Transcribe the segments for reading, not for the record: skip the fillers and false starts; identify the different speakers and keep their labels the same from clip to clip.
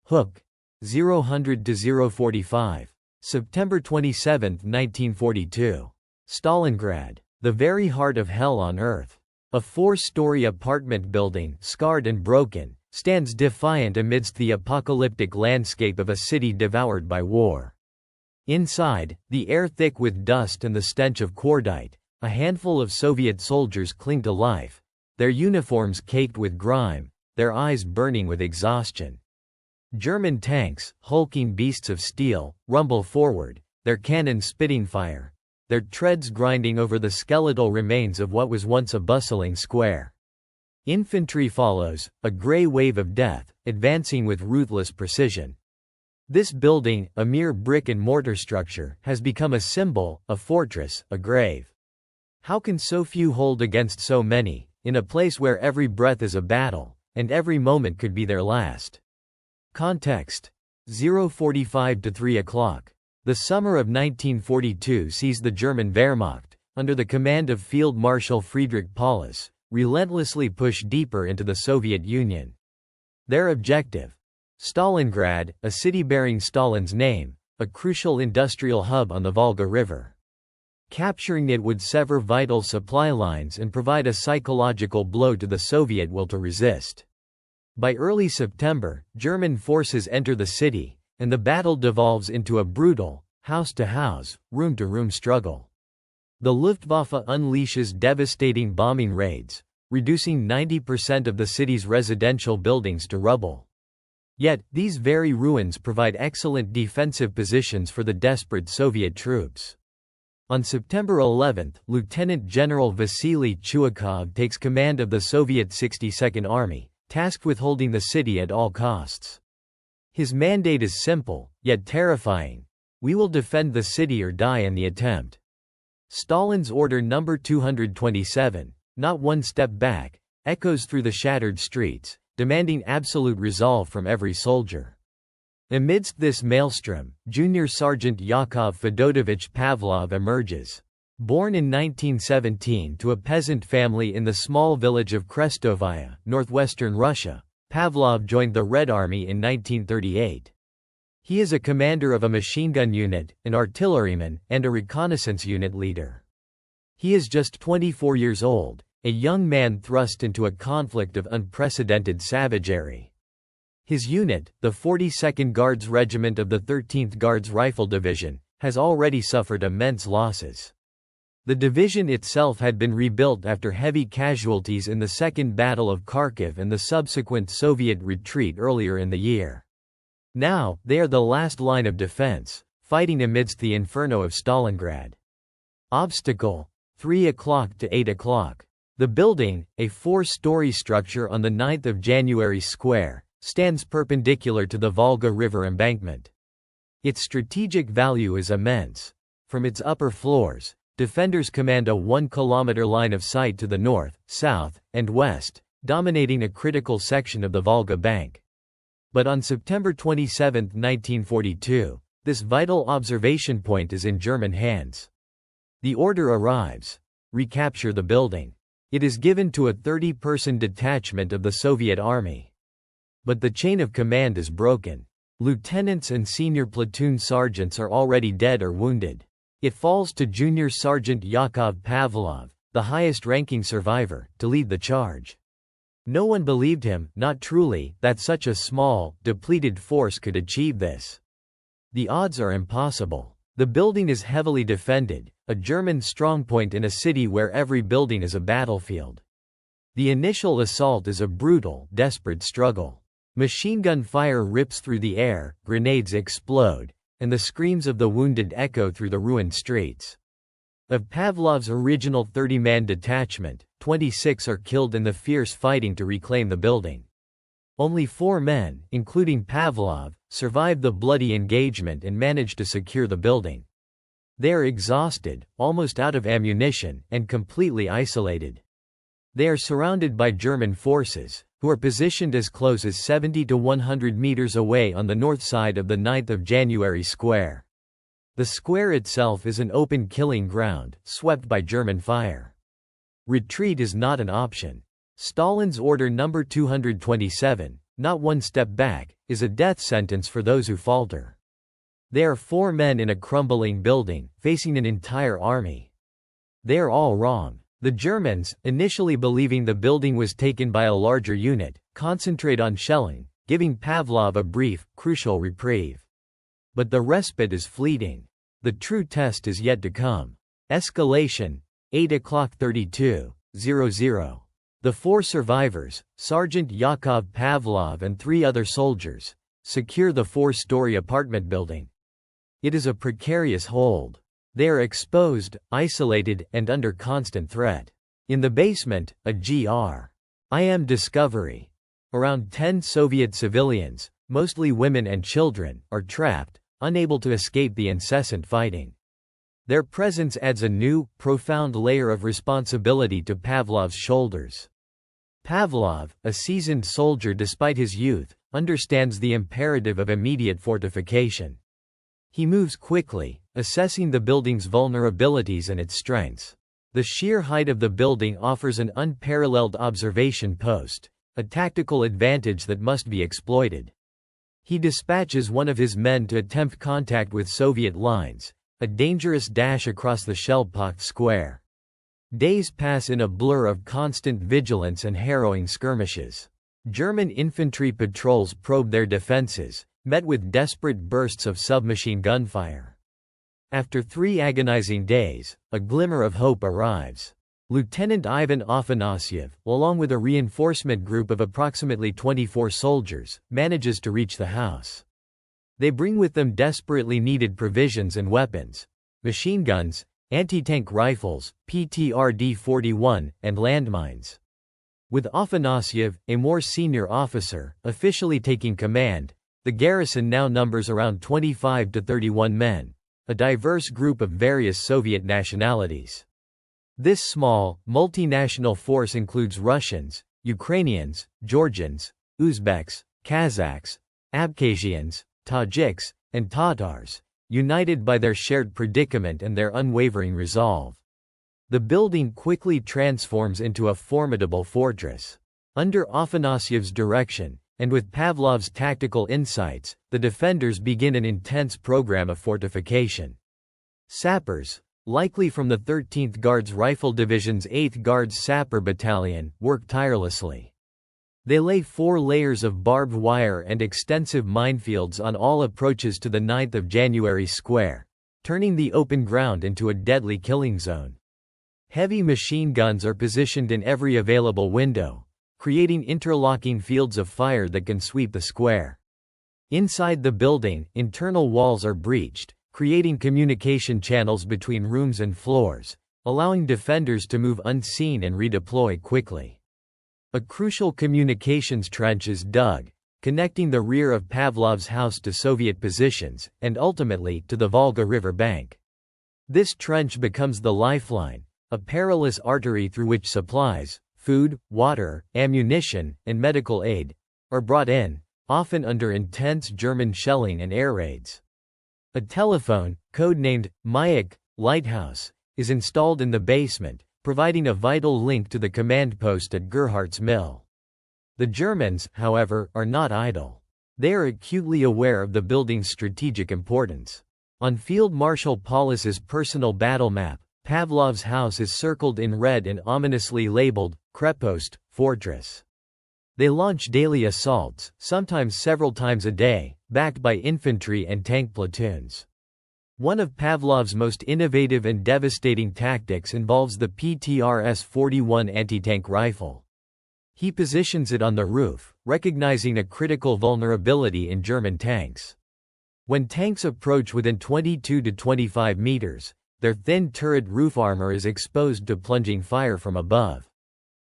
Speaker 1: Hook. 0-45. September 27, 1942. Stalingrad. The very heart of hell on earth. A 4-story apartment building, scarred and broken, stands defiant amidst the apocalyptic landscape of a city devoured by war. Inside, the air thick with dust and the stench of cordite, a handful of Soviet soldiers cling to life, their uniforms caked with grime, their eyes burning with exhaustion. German tanks, hulking beasts of steel, rumble forward, their cannons spitting fire, their treads grinding over the skeletal remains of what was once a bustling square. Infantry follows, a gray wave of death, advancing with ruthless precision. This building, a mere brick and mortar structure, has become a symbol, a fortress, a grave. How can so few hold against so many, in a place where every breath is a battle, and every moment could be their last? Context. 0:45 to 3 o'clock. The summer of 1942 sees the German Wehrmacht, under the command of Field Marshal Friedrich Paulus, relentlessly push deeper into the Soviet Union. Their objective: Stalingrad, a city bearing Stalin's name, a crucial industrial hub on the Volga River. Capturing it would sever vital supply lines and provide a psychological blow to the Soviet will to resist. By early September, German forces enter the city, and the battle devolves into a brutal, house-to-house, room-to-room struggle. The Luftwaffe unleashes devastating bombing raids, reducing 90% of the city's residential buildings to rubble. Yet, these very ruins provide excellent defensive positions for the desperate Soviet troops. On September 11, Lieutenant General Vasily Chuikov takes command of the Soviet 62nd Army, tasked with holding the city at all costs. His mandate is simple, yet terrifying: we will defend the city or die in the attempt. Stalin's order number 227, not one step back, echoes through the shattered streets, demanding absolute resolve from every soldier. Amidst this maelstrom, Junior Sergeant Yakov Fedotovich Pavlov emerges. Born in 1917 to a peasant family in the small village of Krestovaya, northwestern Russia, Pavlov joined the Red Army in 1938. He is a commander of a machine gun unit, an artilleryman, and a reconnaissance unit leader. He is just 24 years old, a young man thrust into a conflict of unprecedented savagery. His unit, the 42nd Guards Regiment of the 13th Guards Rifle Division, has already suffered immense losses. The division itself had been rebuilt after heavy casualties in the Second Battle of Kharkiv and the subsequent Soviet retreat earlier in the year. Now, they are the last line of defense, fighting amidst the inferno of Stalingrad. Obstacle: 3 o'clock to 8 o'clock. The building, a 4-story structure on the 9th of January Square, stands perpendicular to the Volga River embankment. Its strategic value is immense. From its upper floors, defenders command a 1-kilometer line of sight to the north, south, and west, dominating a critical section of the Volga bank. But on September 27, 1942, this vital observation point is in German hands. The order arrives: recapture the building. It is given to a 30-person detachment of the Soviet Army. But the chain of command is broken. Lieutenants and senior platoon sergeants are already dead or wounded. It falls to Junior Sergeant Yakov Pavlov, the highest-ranking survivor, to lead the charge. No one believed him, not truly, that such a small, depleted force could achieve this. The odds are impossible. The building is heavily defended, a German strongpoint in a city where every building is a battlefield. The initial assault is a brutal, desperate struggle. Machine gun fire rips through the air, grenades explode, and the screams of the wounded echo through the ruined streets. Of Pavlov's original 30-man detachment, 26 are killed in the fierce fighting to reclaim the building. Only 4 men, including Pavlov, survived the bloody engagement and managed to secure the building. They are exhausted, almost out of ammunition, and completely isolated. They are surrounded by German forces, who are positioned as close as 70 to 100 meters away on the north side of the 9th of January Square. The square itself is an open killing ground, swept by German fire. Retreat is not an option. Stalin's order number 227, not one step back, is a death sentence for those who falter. They are 4 men in a crumbling building, facing an entire army. They are all wrong. The Germans, initially believing the building was taken by a larger unit, concentrate on shelling, giving Pavlov a brief, crucial reprieve. But the respite is fleeting. The true test is yet to come. Escalation, 8:32:00. The 4 survivors, Sergeant Yakov Pavlov and 3 other soldiers, secure the 4-story apartment building. It is a precarious hold. They are exposed, isolated, and under constant threat. In the basement, a GRIM discovery. Around 10 Soviet civilians, mostly women and children, are trapped, unable to escape the incessant fighting. Their presence adds a new, profound layer of responsibility to Pavlov's shoulders. Pavlov, a seasoned soldier despite his youth, understands the imperative of immediate fortification. He moves quickly, assessing the building's vulnerabilities and its strengths. The sheer height of the building offers an unparalleled observation post, a tactical advantage that must be exploited. He dispatches one of his men to attempt contact with Soviet lines, a dangerous dash across the shell-pocked square. Days pass in a blur of constant vigilance and harrowing skirmishes. German infantry patrols probe their defenses, met with desperate bursts of submachine gunfire. After 3 agonizing days, a glimmer of hope arrives. Lieutenant Ivan Afanasyev, along with a reinforcement group of approximately 24 soldiers, manages to reach the house. They bring with them desperately needed provisions and weapons: machine guns, anti-tank rifles, PTRD-41, and landmines. With Afanasyev, a more senior officer, officially taking command, the garrison now numbers around 25 to 31 men, a diverse group of various Soviet nationalities. This small, multinational force includes Russians, Ukrainians, Georgians, Uzbeks, Kazakhs, Abkhazians, Tajiks, and Tatars, united by their shared predicament and their unwavering resolve. The building quickly transforms into a formidable fortress. Under Afanasyev's direction, and with Pavlov's tactical insights, the defenders begin an intense program of fortification. Sappers, likely from the 13th Guards Rifle Division's 8th Guards Sapper Battalion, work tirelessly. They lay 4 layers of barbed wire and extensive minefields on all approaches to the 9th of January square, turning the open ground into a deadly killing zone. Heavy machine guns are positioned in every available window, creating interlocking fields of fire that can sweep the square. Inside the building, internal walls are breached, creating communication channels between rooms and floors, allowing defenders to move unseen and redeploy quickly. A crucial communications trench is dug, connecting the rear of Pavlov's house to Soviet positions, and ultimately to the Volga River bank. This trench becomes the lifeline, a perilous artery through which supplies, food, water, ammunition, and medical aid are brought in, often under intense German shelling and air raids. A telephone, codenamed Mayak Lighthouse, is installed in the basement, providing a vital link to the command post at Gerhardt's Mill. The Germans, however, are not idle. They are acutely aware of the building's strategic importance. On Field Marshal Paulus's personal battle map, Pavlov's house is circled in red and ominously labeled Krepost, Fortress. They launch daily assaults, sometimes several times a day, backed by infantry and tank platoons. One of Pavlov's most innovative and devastating tactics involves the PTRS-41 anti-tank rifle. He positions it on the roof, recognizing a critical vulnerability in German tanks. When tanks approach within 22 to 25 meters, their thin turret roof armor is exposed to plunging fire from above.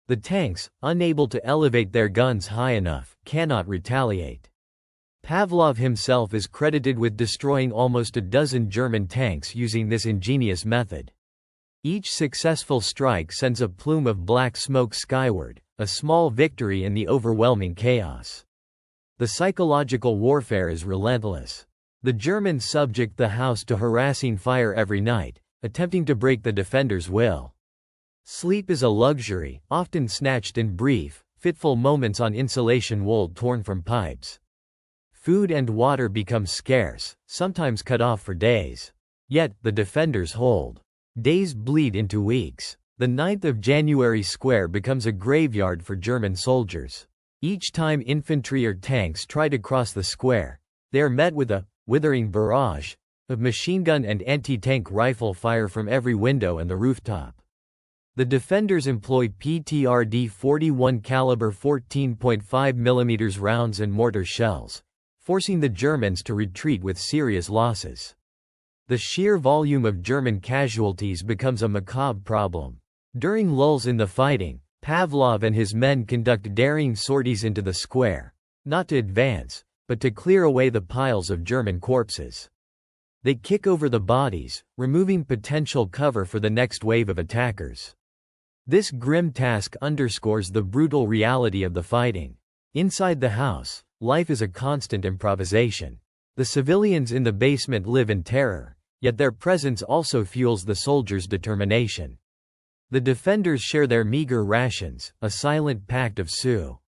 Speaker 1: The tanks, unable to elevate their guns high enough, cannot retaliate. Pavlov himself is credited with destroying almost a dozen German tanks using this ingenious method. Each successful strike sends a plume of black smoke skyward, a small victory in the overwhelming chaos. The psychological warfare is relentless. The Germans subject the house to harassing fire every night, attempting to break the defenders' will. Sleep is a luxury, often snatched in brief, fitful moments on insulation wool torn from pipes. Food and water become scarce, sometimes cut off for days. Yet, the defenders hold. Days bleed into weeks. The 9th of January square becomes a graveyard for German soldiers. Each time infantry or tanks try to cross the square, they are met with a withering barrage of machine gun and anti-tank rifle fire from every window and the rooftop. The defenders employ PTRD 41 caliber 14.5 mm rounds and mortar shells, forcing the Germans to retreat with serious losses. The sheer volume of German casualties becomes a macabre problem. During lulls in the fighting, Pavlov and his men conduct daring sorties into the square, not to advance, but to clear away the piles of German corpses. They kick over the bodies, removing potential cover for the next wave of attackers. This grim task underscores the brutal reality of the fighting. Inside the house, life is a constant improvisation. The civilians in the basement live in terror, yet their presence also fuels the soldiers' determination. The defenders share their meager rations, a silent pact of survival.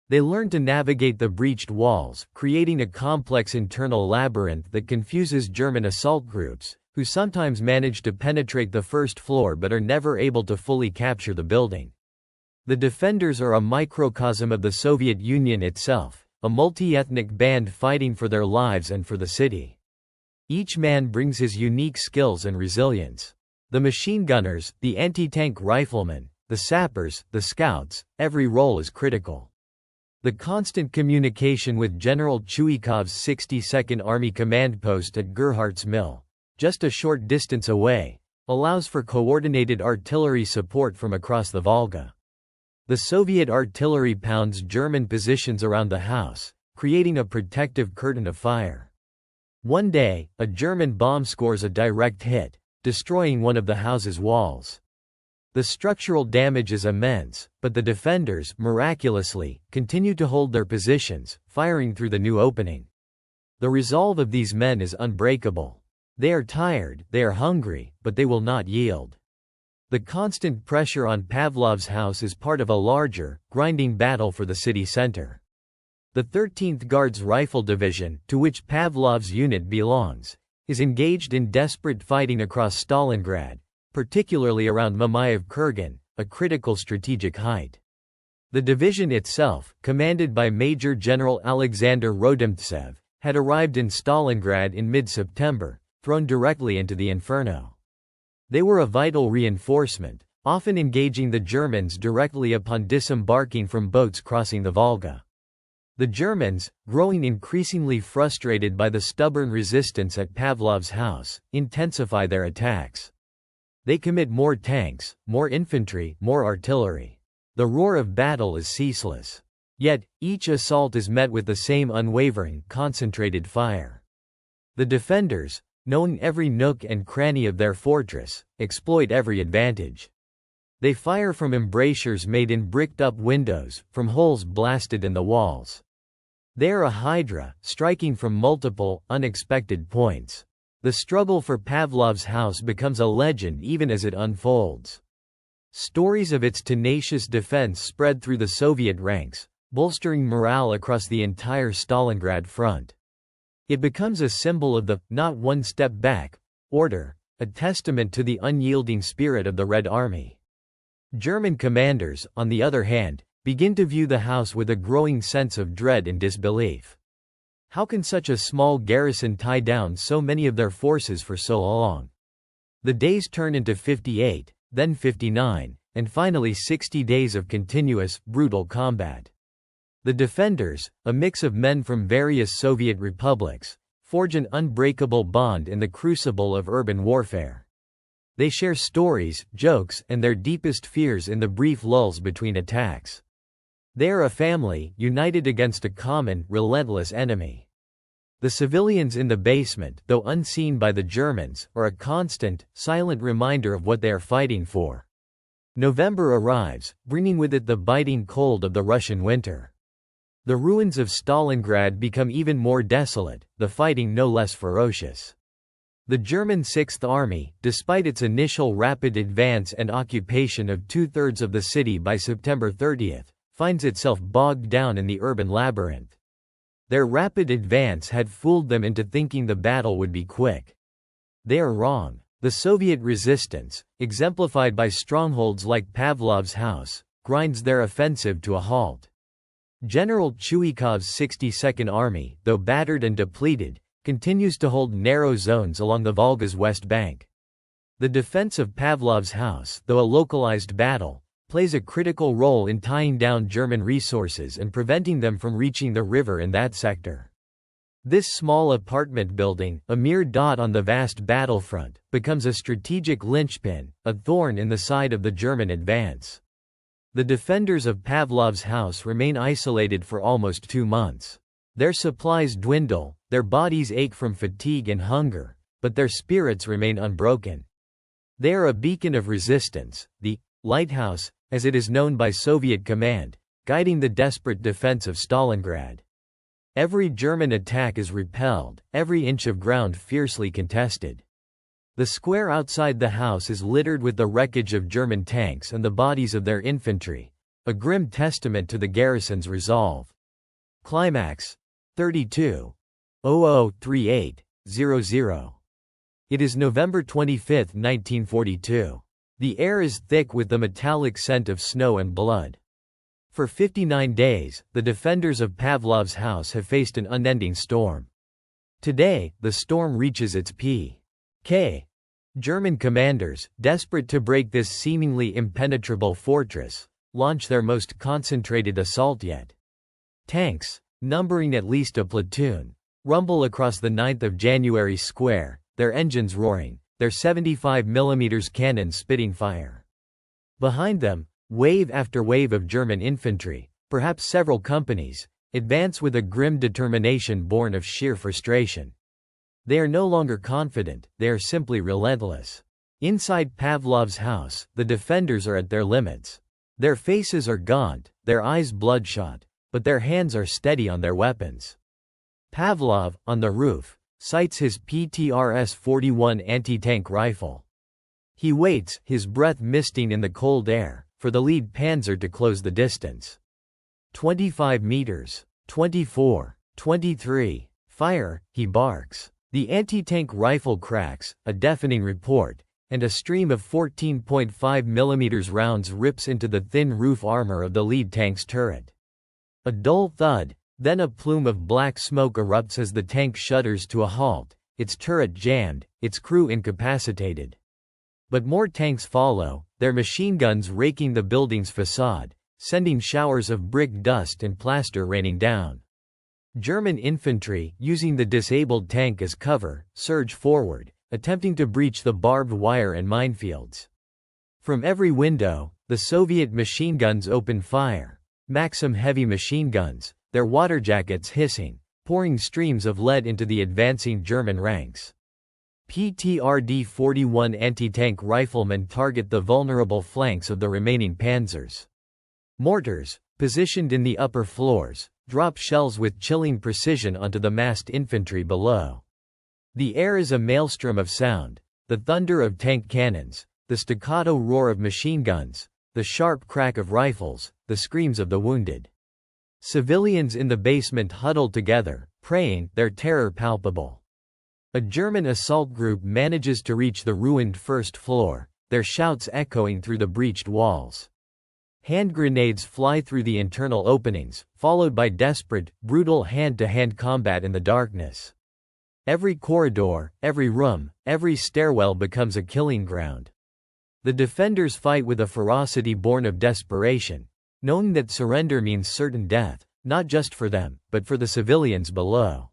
Speaker 1: They learn to navigate the breached walls, creating a complex internal labyrinth that confuses German assault groups, who sometimes manage to penetrate the first floor but are never able to fully capture the building. The defenders are a microcosm of the Soviet Union itself, a multi-ethnic band fighting for their lives and for the city. Each man brings his unique skills and resilience. The machine gunners, the anti-tank riflemen, the sappers, the scouts, every role is critical. The constant communication with General Chuikov's 62nd Army command post at Gerhardt's Mill, just a short distance away, allows for coordinated artillery support from across the Volga. The Soviet artillery pounds German positions around the house, creating a protective curtain of fire. One day, a German bomb scores a direct hit, destroying one of the house's walls. The structural damage is immense, but the defenders, miraculously, continue to hold their positions, firing through the new opening. The resolve of these men is unbreakable. They are tired, they are hungry, but they will not yield. The constant pressure on Pavlov's house is part of a larger, grinding battle for the city center. The 13th Guards Rifle Division, to which Pavlov's unit belongs, is engaged in desperate fighting across Stalingrad, particularly around Mamayev-Kurgan, a critical strategic height. The division itself, commanded by Major General Alexander Rodimtsev, had arrived in Stalingrad in mid-September, thrown directly into the inferno. They were a vital reinforcement, often engaging the Germans directly upon disembarking from boats crossing the Volga. The Germans, growing increasingly frustrated by the stubborn resistance at Pavlov's house, intensify their attacks. They commit more tanks, more infantry, more artillery. The roar of battle is ceaseless. Yet, each assault is met with the same unwavering, concentrated fire. The defenders, knowing every nook and cranny of their fortress, exploit every advantage. They fire from embrasures made in bricked-up windows, from holes blasted in the walls. They are a hydra, striking from multiple, unexpected points. The struggle for Pavlov's house becomes a legend even as it unfolds. Stories of its tenacious defense spread through the Soviet ranks, bolstering morale across the entire Stalingrad front. It becomes a symbol of the not one step back order, a testament to the unyielding spirit of the Red Army. German commanders, on the other hand, begin to view the house with a growing sense of dread and disbelief. How can such a small garrison tie down so many of their forces for so long? The days turn into 58, then 59, and finally 60 days of continuous, brutal combat. The defenders, a mix of men from various Soviet republics, forge an unbreakable bond in the crucible of urban warfare. They share stories, jokes, and their deepest fears in the brief lulls between attacks. They are a family, united against a common, relentless enemy. The civilians in the basement, though unseen by the Germans, are a constant, silent reminder of what they are fighting for. November arrives, bringing with it the biting cold of the Russian winter. The ruins of Stalingrad become even more desolate, the fighting no less ferocious. The German Sixth Army, despite its initial rapid advance and occupation of two-thirds of the city by September 30, finds itself bogged down in the urban labyrinth. Their rapid advance had fooled them into thinking the battle would be quick. They are wrong. The Soviet resistance, exemplified by strongholds like Pavlov's house, grinds their offensive to a halt. General Chuikov's 62nd Army, though battered and depleted, continues to hold narrow zones along the Volga's west bank. The defense of Pavlov's house, though a localized battle, plays a critical role in tying down German resources and preventing them from reaching the river in that sector. This small apartment building, a mere dot on the vast battlefront, becomes a strategic linchpin, a thorn in the side of the German advance. The defenders of Pavlov's house remain isolated for almost 2 months. Their supplies dwindle, their bodies ache from fatigue and hunger, but their spirits remain unbroken. They are a beacon of resistance, the lighthouse, as it is known by Soviet command, guiding the desperate defense of Stalingrad. Every German attack is repelled, every inch of ground fiercely contested. The square outside the house is littered with the wreckage of German tanks and the bodies of their infantry, a grim testament to the garrison's resolve. Climax 32-0038-00. It is November 25, 1942. The air is thick with the metallic scent of snow and blood. For 59 days, the defenders of Pavlov's house have faced an unending storm. Today, the storm reaches its peak. German commanders, desperate to break this seemingly impenetrable fortress, launch their most concentrated assault yet. Tanks, numbering at least a platoon, rumble across the 9th of January square, their engines roaring, their 75mm cannons spitting fire. Behind them, wave after wave of German infantry, perhaps several companies, advance with a grim determination born of sheer frustration. They are no longer confident, they are simply relentless. Inside Pavlov's house, the defenders are at their limits. Their faces are gaunt, their eyes bloodshot, but their hands are steady on their weapons. Pavlov, on the roof, sights his PTRS-41 anti-tank rifle. He waits, his breath misting in the cold air, for the lead panzer to close the distance. 25 meters. 24. 23. Fire, he barks. The anti-tank rifle cracks, a deafening report, and a stream of 14.5 mm rounds rips into the thin roof armor of the lead tank's turret. A dull thud, then a plume of black smoke erupts as the tank shudders to a halt, its turret jammed, its crew incapacitated. But more tanks follow, their machine guns raking the building's facade, sending showers of brick dust and plaster raining down. German infantry, using the disabled tank as cover, surge forward, attempting to breach the barbed wire and minefields. From every window, the Soviet machine guns open fire. Maxim heavy machine guns, their water jackets hissing, pouring streams of lead into the advancing German ranks. PTRD-41 anti-tank riflemen target the vulnerable flanks of the remaining panzers. Mortars, positioned in the upper floors, drop shells with chilling precision onto the massed infantry below. The air is a maelstrom of sound, the thunder of tank cannons, the staccato roar of machine guns, the sharp crack of rifles, the screams of the wounded. Civilians in the basement huddle together, praying, their terror palpable. A German assault group manages to reach the ruined first floor, their shouts echoing through the breached walls. Hand grenades fly through the internal openings, followed by desperate, brutal hand-to-hand combat in the darkness. Every corridor, every room, every stairwell becomes a killing ground. The defenders fight with a ferocity born of desperation, knowing that surrender means certain death, not just for them, but for the civilians below.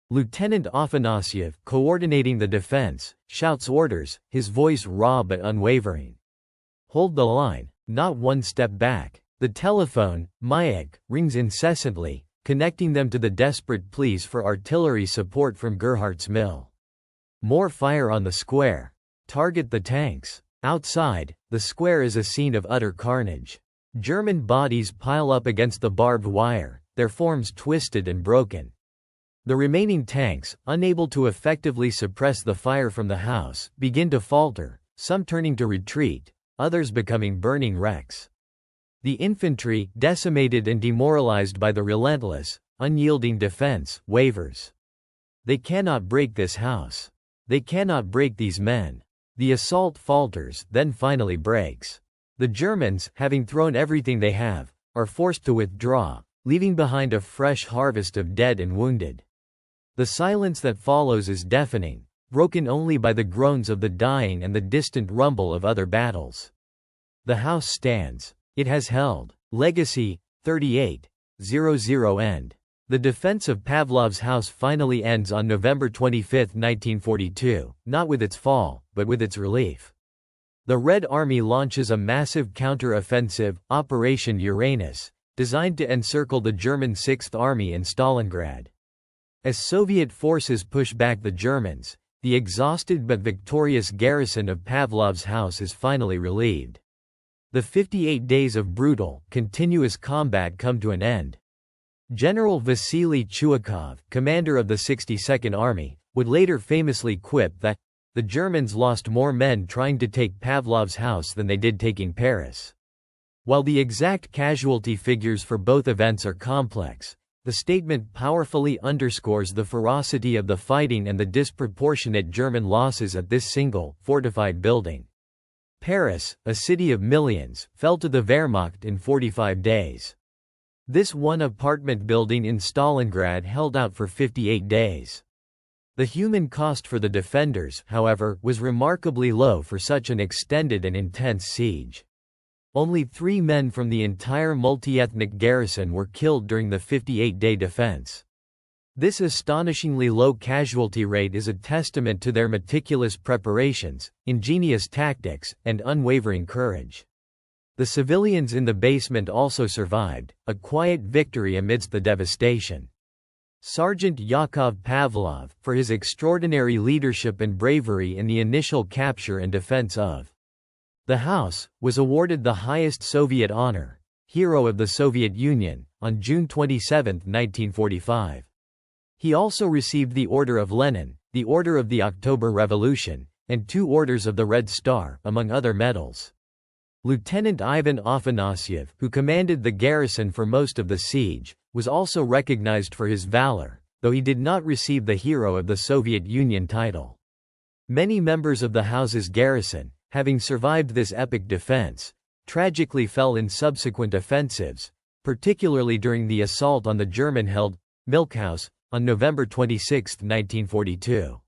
Speaker 1: Lieutenant Afanasyev, coordinating the defense, shouts orders, his voice raw but unwavering. Hold the line, not one step back. The telephone, Mayak, rings incessantly, connecting them to the desperate pleas for artillery support from Gerhardt's Mill. More fire on the square. Target the tanks. Outside, the square is a scene of utter carnage. German bodies pile up against the barbed wire, their forms twisted and broken. The remaining tanks, unable to effectively suppress the fire from the house, begin to falter, some turning to retreat, others becoming burning wrecks. The infantry, decimated and demoralized by the relentless, unyielding defense, wavers. They cannot break this house. They cannot break these men. The assault falters, then finally breaks. The Germans, having thrown everything they have, are forced to withdraw, leaving behind a fresh harvest of dead and wounded. The silence that follows is deafening, broken only by the groans of the dying and the distant rumble of other battles. The house stands. It has held. Legacy, 38:00 end. The defense of Pavlov's house finally ends on November 25, 1942, not with its fall, but with its relief. The Red Army launches a massive counter-offensive, Operation Uranus, designed to encircle the German Sixth Army in Stalingrad. As Soviet forces push back the Germans, the exhausted but victorious garrison of Pavlov's house is finally relieved. The 58 days of brutal, continuous combat come to an end. General Vasily Chuikov, commander of the 62nd Army, would later famously quip that, "The Germans lost more men trying to take Pavlov's house than they did taking Paris." While the exact casualty figures for both events are complex, the statement powerfully underscores the ferocity of the fighting and the disproportionate German losses at this single, fortified building. Paris, a city of millions, fell to the Wehrmacht in 45 days. This one-apartment building in Stalingrad held out for 58 days. The human cost for the defenders, however, was remarkably low for such an extended and intense siege. Only 3 men from the entire multi-ethnic garrison were killed during the 58-day defense. This astonishingly low casualty rate is a testament to their meticulous preparations, ingenious tactics, and unwavering courage. The civilians in the basement also survived, a quiet victory amidst the devastation. Sergeant Yakov Pavlov, for his extraordinary leadership and bravery in the initial capture and defense of the house, was awarded the highest Soviet honor, Hero of the Soviet Union, on June 27, 1945. He also received the Order of Lenin, the Order of the October Revolution, and 2 Orders of the Red Star, among other medals. Lieutenant Ivan Afanasyev, who commanded the garrison for most of the siege, was also recognized for his valor, though he did not receive the Hero of the Soviet Union title. Many members of the house's garrison, having survived this epic defense, tragically fell in subsequent offensives, particularly during the assault on the German-held Milk House on November 26, 1942.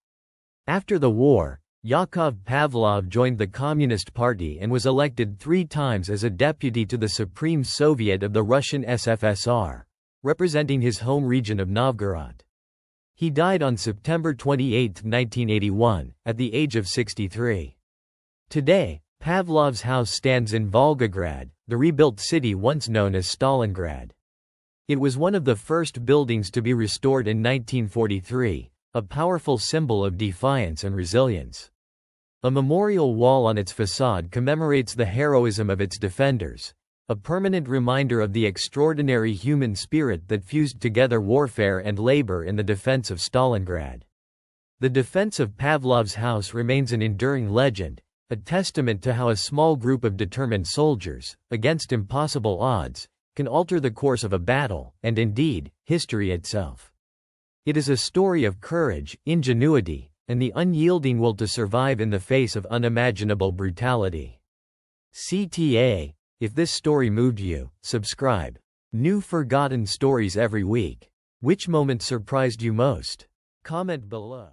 Speaker 1: After the war, Yakov Pavlov joined the Communist Party and was elected 3 times as a deputy to the Supreme Soviet of the Russian SFSR, representing his home region of Novgorod. He died on September 28, 1981, at the age of 63. Today, Pavlov's house stands in Volgograd, the rebuilt city once known as Stalingrad. It was one of the first buildings to be restored in 1943, a powerful symbol of defiance and resilience. A memorial wall on its facade commemorates the heroism of its defenders, a permanent reminder of the extraordinary human spirit that fused together warfare and labor in the defense of Stalingrad. The defense of Pavlov's house remains an enduring legend, a testament to how a small group of determined soldiers, against impossible odds, can alter the course of a battle, and indeed, history itself. It is a story of courage, ingenuity, and the unyielding will to survive in the face of unimaginable brutality. CTA, if this story moved you, subscribe. New forgotten stories every week. Which moment surprised you most? Comment below.